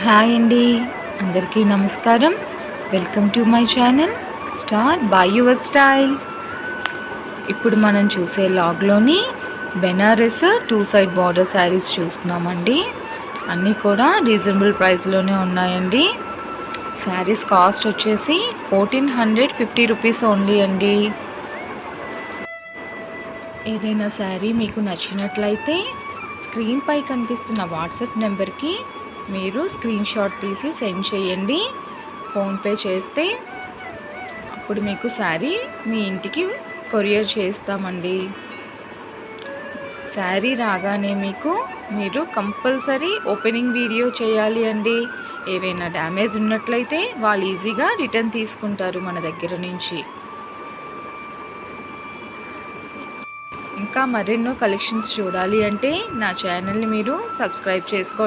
Hi అండి, అందరికీ నమస్కారం. Welcome to my channel star by your style. ఇప్పుడు మనం చూసే లాగ్లోని బెనారస్ 2 సైడ్ బార్డర్ శారీస్ చూస్తున్నామండి. అన్నీ కూడా రీజనబుల్ ప్రైస్లోనే ఉన్నాయండి. శారీస్ కాస్ట్ వచ్చేసి 1450 రూపీస్ ఓన్లీ అండి. ఏదైనా శారీ మీకు నచ్చినట్లయితే స్క్రీన్ పై కనిపిస్తున్న వాట్సాప్ నెంబర్కి మీరు స్క్రీన్ షాట్ తీసి సెండ్ చేయండి. ఫోన్పే చేస్తే అప్పుడు మీకు శారీ మీ ఇంటికి కొరియర్ చేస్తామండి. శారీ రాగానే మీరు కంపల్సరీ ఓపెనింగ్ వీడియో చేయాలి అండి. ఏవైనా డ్యామేజ్ ఉన్నట్లయితే వాళ్ళు ఈజీగా రిటర్న్ తీసుకుంటారు మన దగ్గర నుంచి. ఇంకా మరెన్నో కలెక్షన్స్ చూడాలి అంటే నా ఛానల్ని మీరు సబ్స్క్రైబ్ చేసుకోండి.